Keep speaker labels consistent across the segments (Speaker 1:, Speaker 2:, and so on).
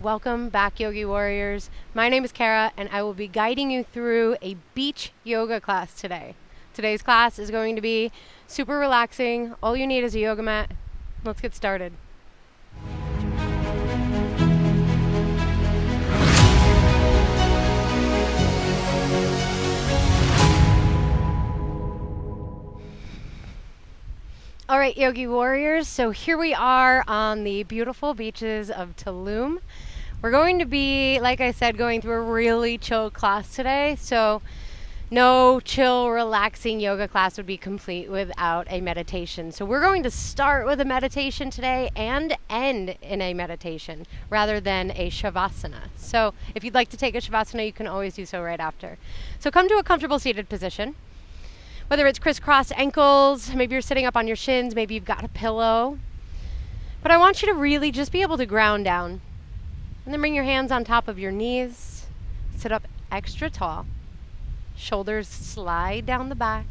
Speaker 1: Welcome back, Yogi Warriors. My name is Kara, and I will be guiding you through a beach yoga class today. Today's class is going to be super relaxing. All you need is a yoga mat. Let's get started. All right, Yogi Warriors, so here we are on the beautiful beaches of Tulum. We're going to be, like I said, going through a really chill class today. So no chill, relaxing yoga class would be complete without a meditation. So we're going to start with a meditation today and end in a meditation rather than a shavasana. So if you'd like to take a shavasana, you can always do so right after. So come to a comfortable seated position. Whether it's crisscross ankles, maybe you're sitting up on your shins, maybe you've got a pillow. But I want you to really just be able to ground down. And then bring your hands on top of your knees. Sit up extra tall. Shoulders slide down the back.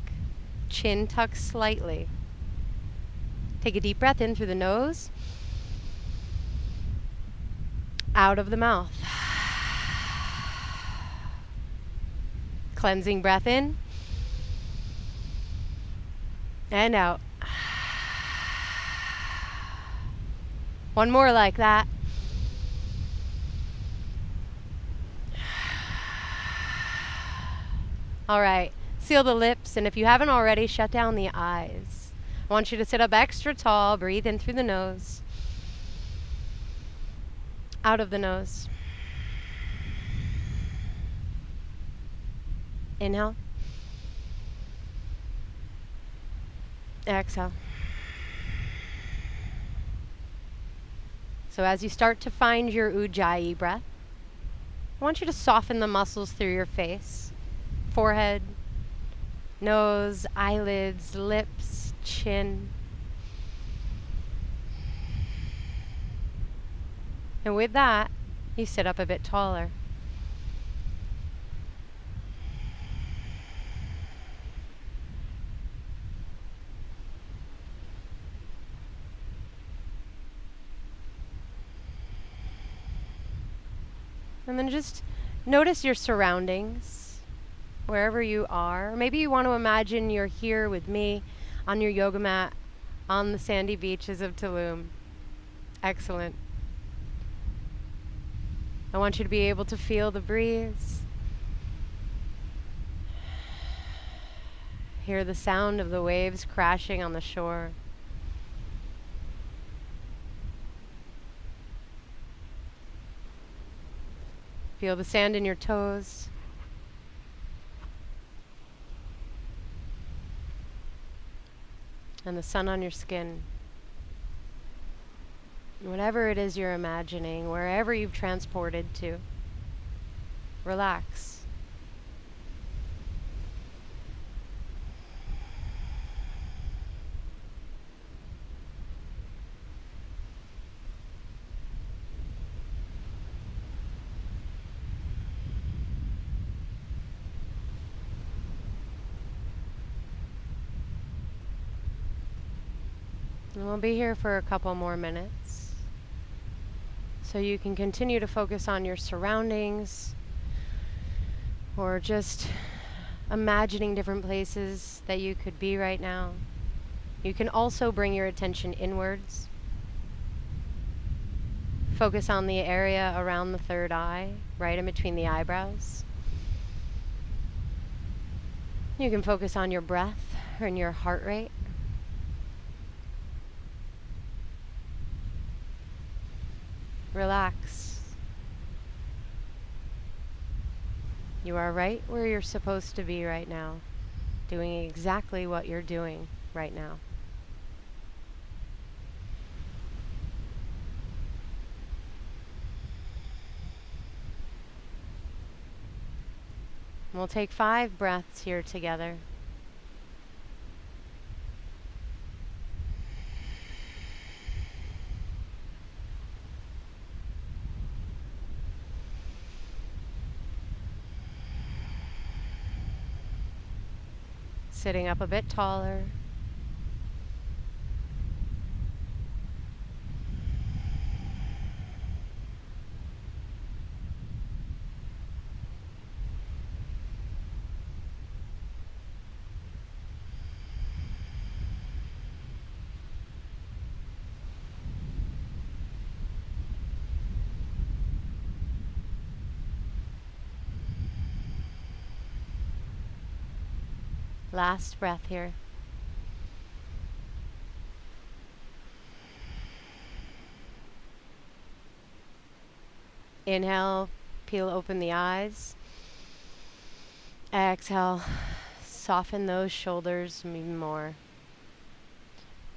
Speaker 1: Chin tucks slightly. Take a deep breath in through the nose. Out of the mouth. Cleansing breath in. And out. One more like that. All right, seal the lips, and if you haven't already, shut down the eyes. I want you to sit up extra tall, breathe in through the nose. Out of the nose. Inhale. Exhale. So as you start to find your Ujjayi breath, I want you to soften the muscles through your face, forehead, nose, eyelids, lips, chin. And with that, you sit up a bit taller. And then just notice your surroundings, wherever you are. Maybe you want to imagine you're here with me on your yoga mat on the sandy beaches of Tulum. Excellent. I want you to be able to feel the breeze. Hear the sound of the waves crashing on the shore. Feel the sand in your toes. And the sun on your skin. Whatever it is you're imagining, wherever you've transported to, relax. And we'll be here for a couple more minutes. So you can continue to focus on your surroundings or just imagining different places that you could be right now. You can also bring your attention inwards. Focus on the area around the third eye, right in between the eyebrows. You can focus on your breath and your heart rate. Relax. You are right where you're supposed to be right now, doing exactly what you're doing right now. We'll take 5 breaths here together. Sitting up a bit taller. Last breath here. Inhale, peel open the eyes. Exhale, soften those shoulders even more.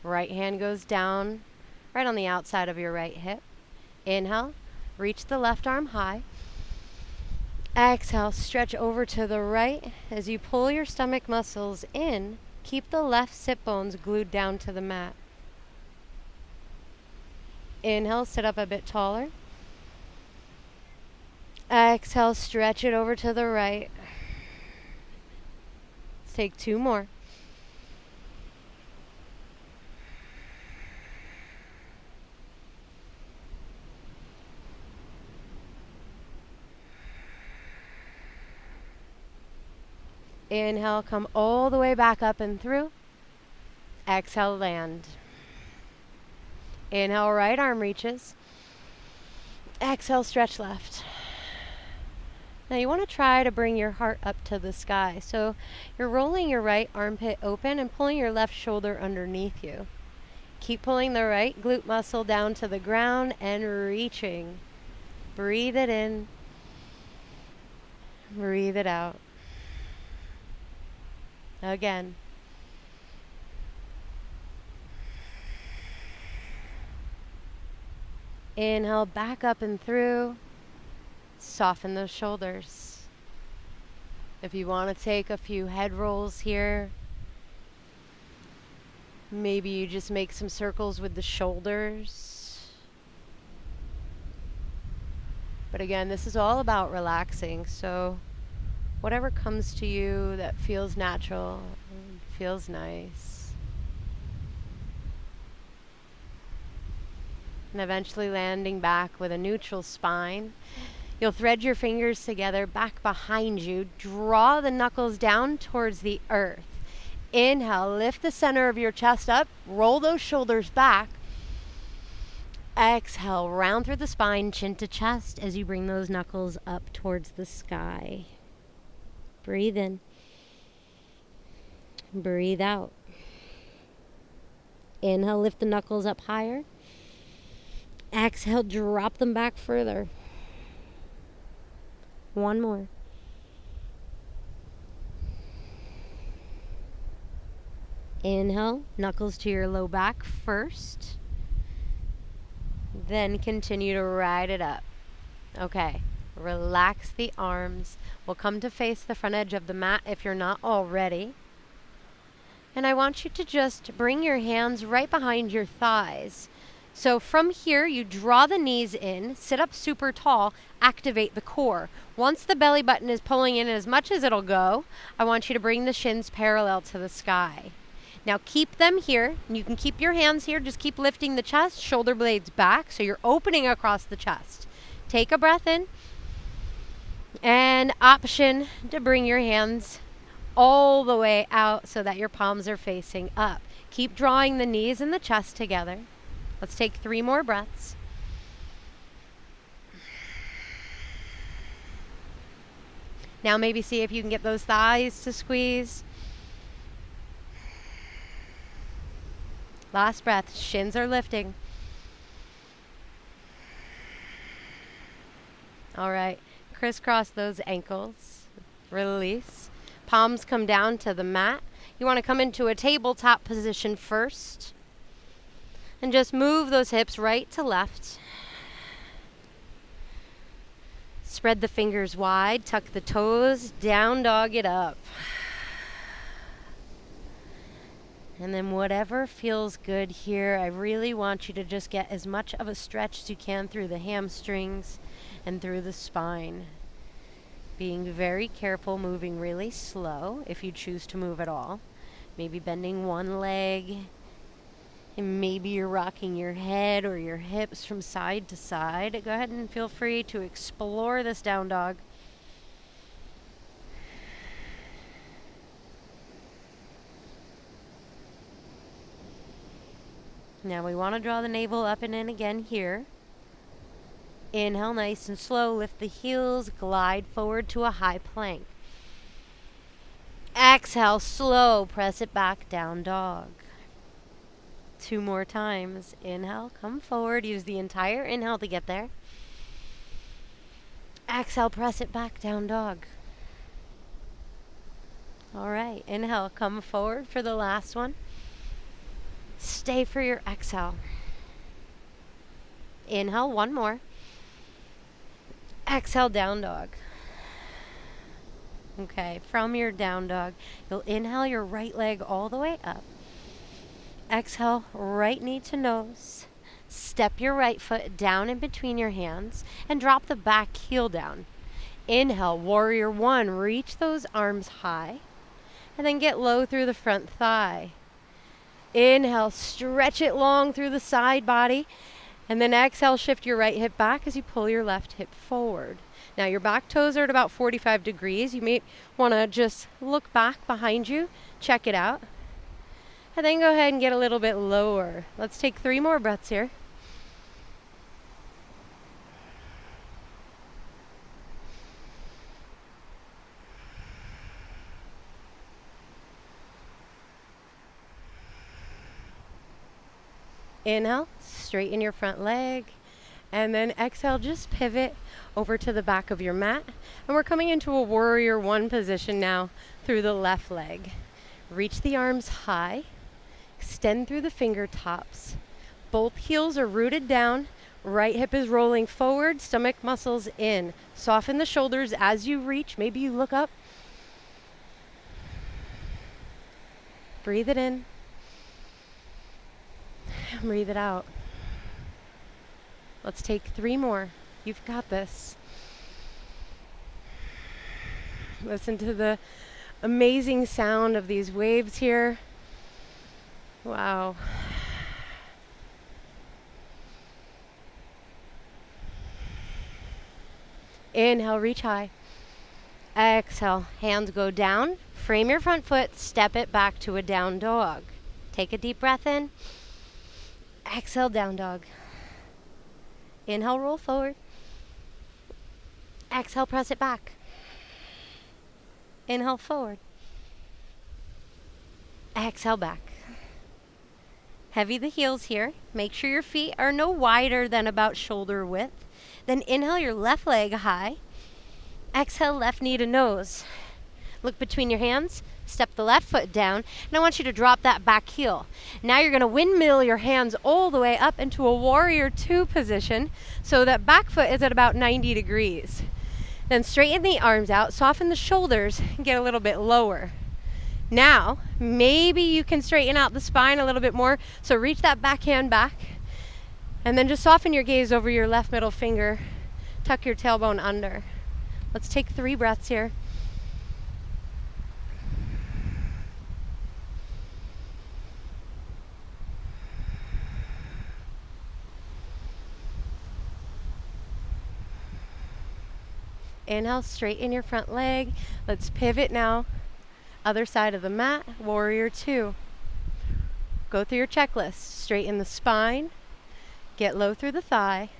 Speaker 1: Right hand goes down, right on the outside of your right hip. Inhale, reach the left arm high. Exhale, stretch over to the right. As you pull your stomach muscles in, keep the left sit bones glued down to the mat. Inhale, sit up a bit taller. Exhale, stretch it over to the right. Let's take 2 more. Inhale, come all the way back up and through. Exhale, land. Inhale, right arm reaches. Exhale, stretch left. Now you want to try to bring your heart up to the sky. So you're rolling your right armpit open and pulling your left shoulder underneath you. Keep pulling the right glute muscle down to the ground and reaching. Breathe it in. Breathe it out. Again. Inhale, back up and through. Soften those shoulders. If you want to take a few head rolls here, maybe you just make some circles with the shoulders. But again, this is all about relaxing, so whatever comes to you that feels natural, feels nice. And eventually landing back with a neutral spine. You'll thread your fingers together back behind you. Draw the knuckles down towards the earth. Inhale, lift the center of your chest up. Roll those shoulders back. Exhale, round through the spine, chin to chest as you bring those knuckles up towards the sky. Breathe in. Breathe out. Inhale, lift the knuckles up higher. Exhale, drop them back further. 1 more. Inhale, knuckles to your low back first. Then continue to ride it up. Okay, relax the arms. We'll come to face the front edge of the mat if you're not already. And I want you to just bring your hands right behind your thighs. So from here, you draw the knees in, sit up super tall, activate the core. Once the belly button is pulling in as much as it'll go, I want you to bring the shins parallel to the sky. Now keep them here. You can keep your hands here. Just keep lifting the chest, shoulder blades back, so you're opening across the chest. Take a breath in. And option to bring your hands all the way out so that your palms are facing up. Keep drawing the knees and the chest together. Let's take 3 more breaths. Now maybe see if you can get those thighs to squeeze. Last breath. Shins are lifting. All right. Crisscross those ankles. Release. Palms come down to the mat. You want to come into a tabletop position first. And just move those hips right to left. Spread the fingers wide. Tuck the toes. Down dog it up. And then whatever feels good here, I really want you to just get as much of a stretch as you can through the hamstrings and through the spine. Being very careful, moving really slow if you choose to move at all. Maybe bending one leg. And maybe you're rocking your head or your hips from side to side. Go ahead and feel free to explore this down dog. Now we want to draw the navel up and in again here. Inhale nice and slow, lift the heels, glide forward to a high plank. Exhale, slow, press it back, down dog. 2 more times. Inhale, come forward. Use the entire inhale to get there. Exhale, press it back, down dog. All right, inhale, come forward for the last one. Stay for your exhale. Inhale, one more. Exhale, down dog. Okay, from your down dog, you'll inhale your right leg all the way up. Exhale, right knee to nose. Step your right foot down in between your hands and drop the back heel down. Inhale, warrior one, reach those arms high and then get low through the front thigh. Inhale, stretch it long through the side body, and then exhale, shift your right hip back as you pull your left hip forward. Now your back toes are at about 45 degrees. You may want to just look back behind you, check it out. And then go ahead and get a little bit lower. Let's take 3 more breaths here. Inhale, straighten your front leg. And then exhale, just pivot over to the back of your mat. And we're coming into a warrior one position now through the left leg. Reach the arms high. Extend through the fingertips. Both heels are rooted down. Right hip is rolling forward, stomach muscles in. Soften the shoulders as you reach. Maybe you look up. Breathe it in. And breathe it out. Let's take 3 more. You've got this. Listen to the amazing sound of these waves here. Wow. Inhale, reach high. Exhale, hands go down. Frame your front foot, step it back to a down dog. Take a deep breath in. Exhale, down dog. Inhale, roll forward. Exhale, press it back. Inhale, forward. Exhale, back. Heavy the heels here. Make sure your feet are no wider than about shoulder width. Then inhale your left leg high. Exhale, left knee to nose. Look between your hands. Step the left foot down. And I want you to drop that back heel. Now you're going to windmill your hands all the way up into a warrior two position so that back foot is at about 90 degrees. Then straighten the arms out, soften the shoulders, and get a little bit lower. Now, maybe you can straighten out the spine a little bit more. So reach that back hand back. And then just soften your gaze over your left middle finger. Tuck your tailbone under. Let's take 3 breaths here. Inhale, straighten your front leg. Let's pivot now. Other side of the mat, warrior two. Go through your checklist. Straighten the spine. Get low through the thigh.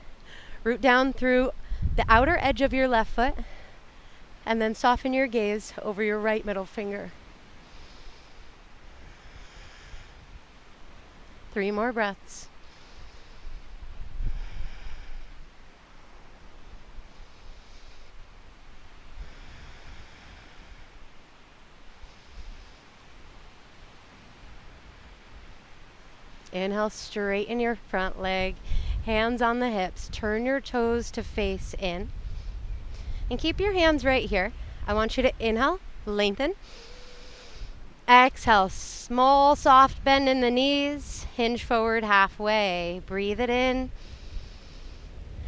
Speaker 1: Root down through the outer edge of your left foot. And then soften your gaze over your right middle finger. 3 more breaths. Inhale, straighten your front leg, hands on the hips, turn your toes to face in. And keep your hands right here. I want you to inhale, lengthen. Exhale, small soft bend in the knees, hinge forward halfway. Breathe it in,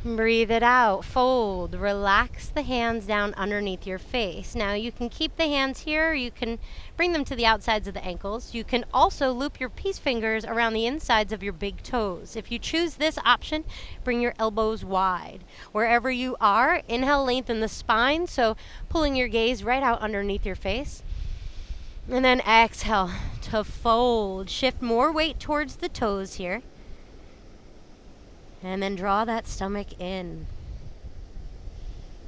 Speaker 1: breathe it out. Fold, relax the hands down underneath your face. Now you can keep the hands here, you can bring them to the outsides of the ankles. You can also loop your peace fingers around the insides of your big toes. If you choose this option, bring your elbows wide. Wherever you are, inhale, lengthen the spine, so pulling your gaze right out underneath your face. And then exhale to fold. Shift more weight towards the toes here. And then draw that stomach in.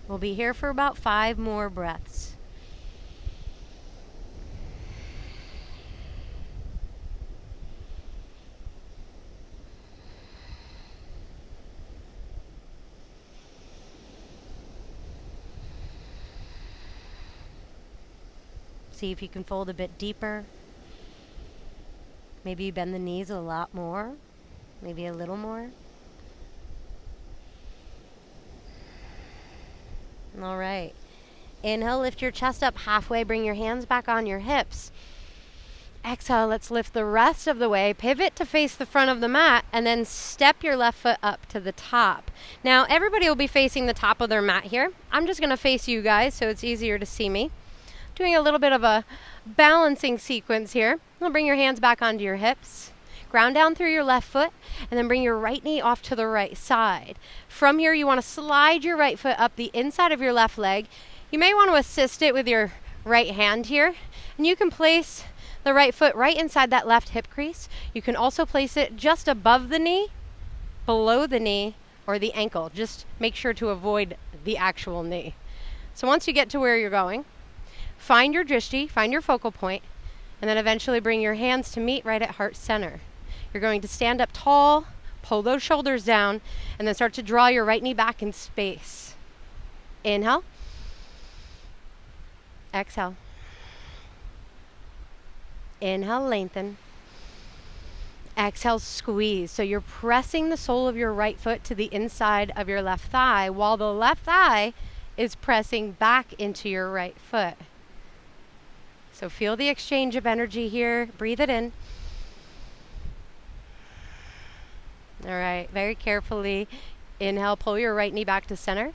Speaker 1: We'll be here for about 5 more breaths. See if you can fold a bit deeper. Maybe you bend the knees a lot more, maybe a little more. All right. Inhale, lift your chest up halfway, bring your hands back on your hips. Exhale, let's lift the rest of the way, pivot to face the front of the mat, and then step your left foot up to the top. Now, everybody will be facing the top of their mat here. I'm just gonna face you guys so it's easier to see me. Doing a little bit of a balancing sequence here. You'll bring your hands back onto your hips. Ground down through your left foot, and then bring your right knee off to the right side. From here, you wanna slide your right foot up the inside of your left leg. You may want to assist it with your right hand here, and you can place the right foot right inside that left hip crease. You can also place it just above the knee, below the knee, or the ankle. Just make sure to avoid the actual knee. So once you get to where you're going, find your drishti, find your focal point, and then eventually bring your hands to meet right at heart center. You're going to stand up tall, pull those shoulders down, and then start to draw your right knee back in space. Inhale. Exhale. Inhale, lengthen. Exhale, squeeze. So you're pressing the sole of your right foot to the inside of your left thigh while the left thigh is pressing back into your right foot. So feel the exchange of energy here. Breathe it in. All right, very carefully. Inhale, pull your right knee back to center.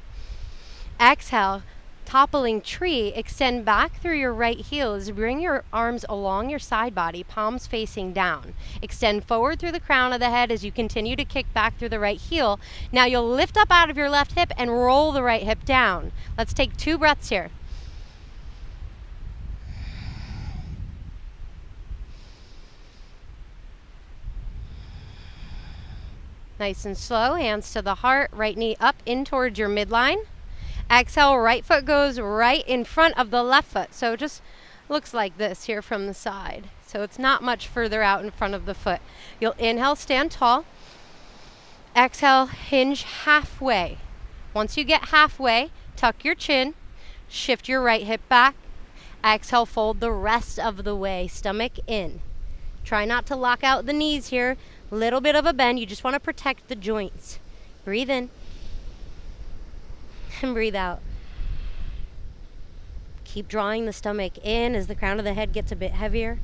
Speaker 1: Exhale, toppling tree, extend back through your right heels. Bring your arms along your side body, palms facing down. Extend forward through the crown of the head as you continue to kick back through the right heel. Now you'll lift up out of your left hip and roll the right hip down. Let's take 2 breaths here. Nice and slow, hands to the heart, right knee up in towards your midline. Exhale, right foot goes right in front of the left foot. So it just looks like this here from the side. So it's not much further out in front of the foot. You'll inhale, stand tall. Exhale, hinge halfway. Once you get halfway, tuck your chin, shift your right hip back. Exhale, fold the rest of the way, stomach in. Try not to lock out the knees here. Little bit of a bend, you just want to protect the joints. Breathe in and breathe out. Keep drawing the stomach in as the crown of the head gets a bit heavier.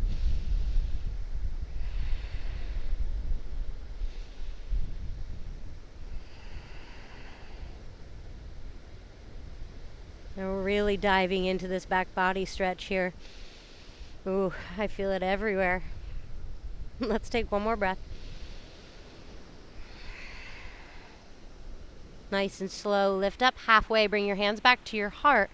Speaker 1: And we're really diving into this back body stretch here. Ooh, I feel it everywhere. Let's take one more breath. Nice and slow, lift up halfway, bring your hands back to your heart.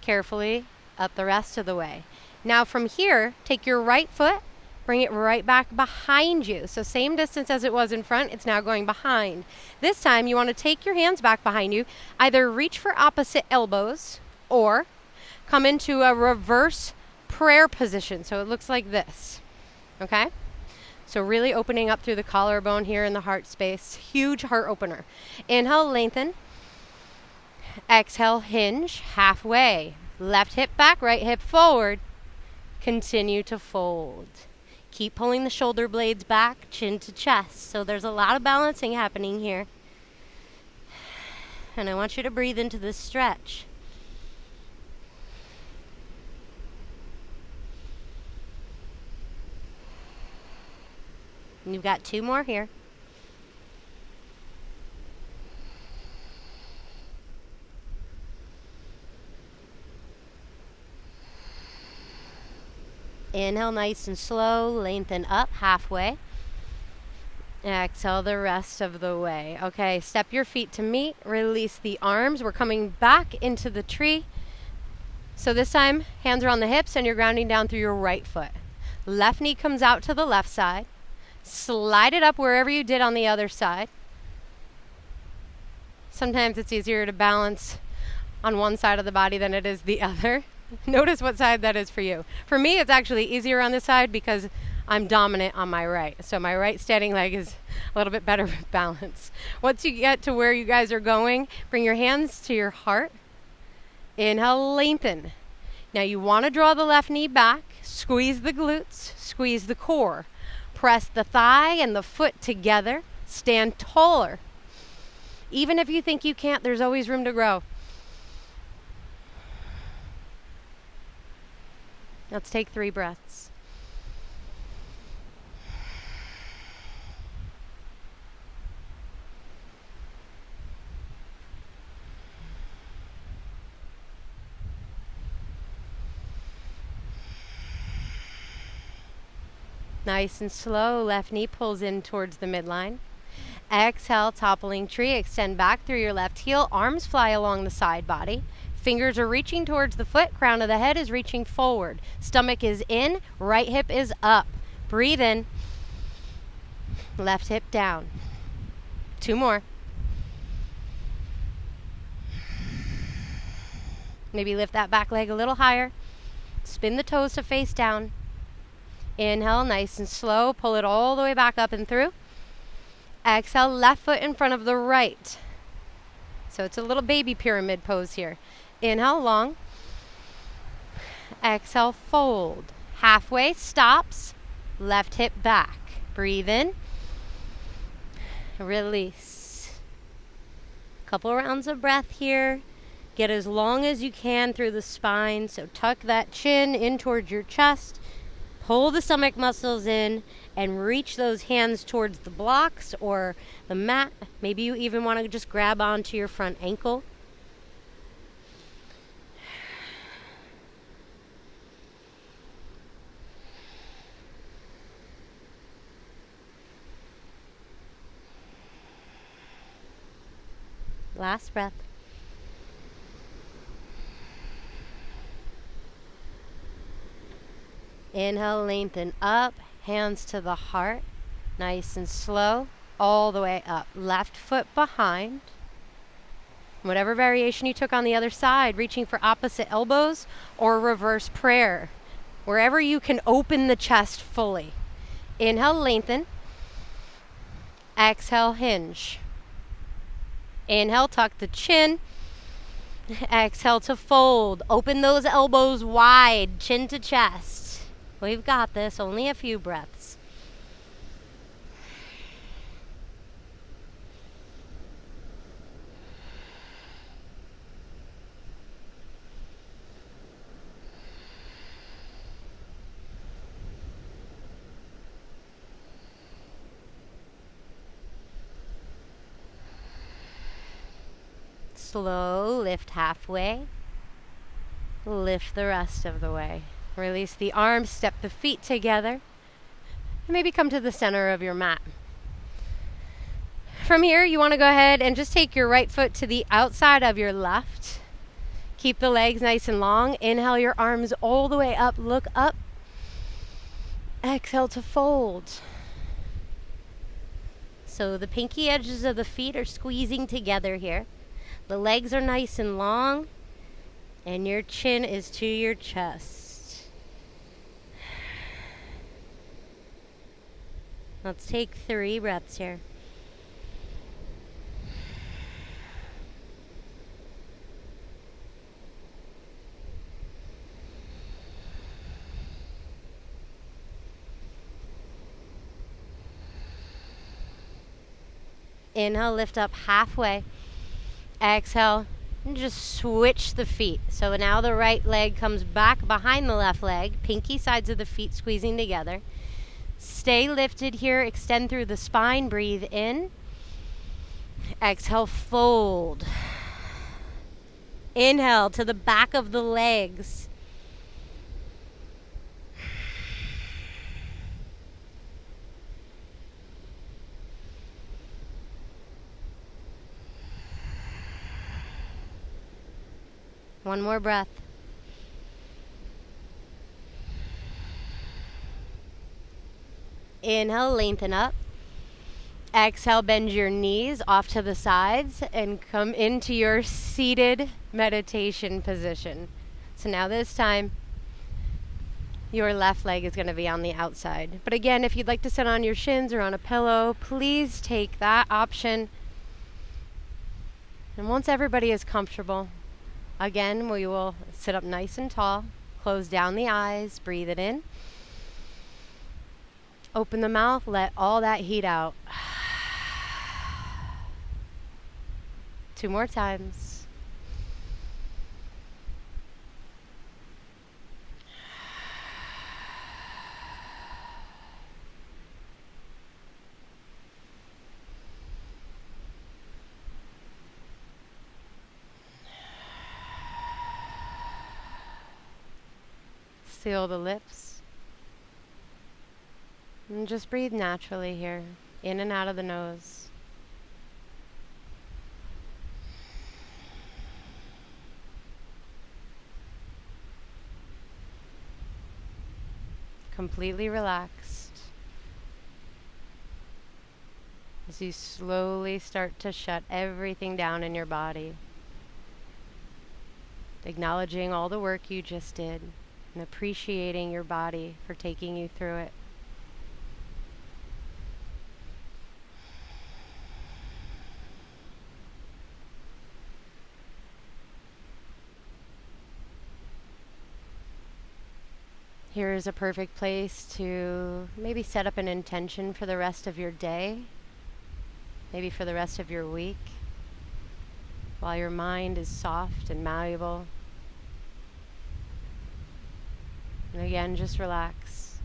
Speaker 1: Carefully up the rest of the way. Now from here, take your right foot, bring it right back behind you. So same distance as it was in front, it's now going behind. This time you want to take your hands back behind you, either reach for opposite elbows or come into a reverse prayer position. So it looks like this, okay? So really opening up through the collarbone here in the heart space. Huge heart opener. Inhale, lengthen. Exhale, hinge halfway. Left hip back, right hip forward. Continue to fold. Keep pulling the shoulder blades back, chin to chest. So there's a lot of balancing happening here. And I want you to breathe into this stretch. You've got 2 more here. Inhale nice and slow, lengthen up halfway. Exhale the rest of the way. Okay, step your feet to meet, release the arms. We're coming back into the tree. So this time, hands are on the hips and you're grounding down through your right foot. Left knee comes out to the left side. Slide it up wherever you did on the other side. Sometimes it's easier to balance on one side of the body than it is the other. Notice what side that is for you. For me, it's actually easier on this side because I'm dominant on my right. So my right standing leg is a little bit better with balance. Once you get to where you guys are going, bring your hands to your heart. Inhale, lengthen. Now you want to draw the left knee back, squeeze the glutes, squeeze the core. Press the thigh and the foot together, stand taller. Even if you think you can't, there's always room to grow. Let's take 3 breaths. Nice and slow, left knee pulls in towards the midline. Exhale, toppling tree, extend back through your left heel, arms fly along the side body. Fingers are reaching towards the foot, crown of the head is reaching forward. Stomach is in, right hip is up. Breathe in, left hip down. 2 more. Maybe lift that back leg a little higher. Spin the toes to face down. Inhale, nice and slow. Pull it all the way back up and through. Exhale, left foot in front of the right. So it's a little baby pyramid pose here. Inhale, long. Exhale, fold. Halfway, stops. Left hip back. Breathe in. Release. Couple rounds of breath here. Get as long as you can through the spine. So tuck that chin in towards your chest. Pull the stomach muscles in and reach those hands towards the blocks or the mat. Maybe you even want to just grab onto your front ankle. Last breath. Inhale, lengthen up, hands to the heart, nice and slow, all the way up. Left foot behind. Whatever variation you took on the other side, reaching for opposite elbows or reverse prayer. Wherever you can open the chest fully. Inhale, lengthen. Exhale, hinge. Inhale, tuck the chin. Exhale to fold. Open those elbows wide, chin to chest. We've got this, only a few breaths. Slow, lift halfway. Lift the rest of the way. Release the arms, step the feet together, and maybe come to the center of your mat. From here, you want to go ahead and just take your right foot to the outside of your left. Keep the legs nice and long. Inhale your arms all the way up, look up. Exhale to fold. So the pinky edges of the feet are squeezing together here. The legs are nice and long, and your chin is to your chest. Let's take 3 breaths here. Inhale, lift up halfway. Exhale, and just switch the feet. So now the right leg comes back behind the left leg, pinky sides of the feet squeezing together. Stay lifted here, extend through the spine, breathe in. Exhale, fold. Inhale to the back of the legs. One more breath. Inhale, lengthen up. Exhale, bend your knees off to the sides and come into your seated meditation position. So now this time, your left leg is going to be on the outside. But again, if you'd like to sit on your shins or on a pillow, please take that option. And once everybody is comfortable, again, we will sit up nice and tall. Close down the eyes, breathe it in. Open the mouth, let all that heat out. 2 more times. Seal the lips. And just breathe naturally here, in and out of the nose. Completely relaxed. As you slowly start to shut everything down in your body. Acknowledging all the work you just did and appreciating your body for taking you through it. Here is a perfect place to maybe set up an intention for the rest of your day, maybe for the rest of your week, while your mind is soft and malleable. And again, just relax.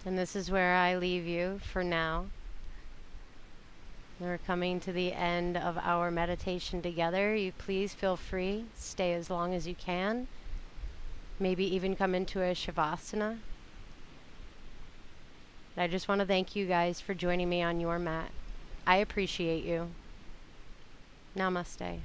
Speaker 1: And this is where I leave you for now. We're coming to the end of our meditation together. You please feel free, stay as long as you can. Maybe even come into a Shavasana. I just want to thank you guys for joining me on your mat. I appreciate you. Namaste.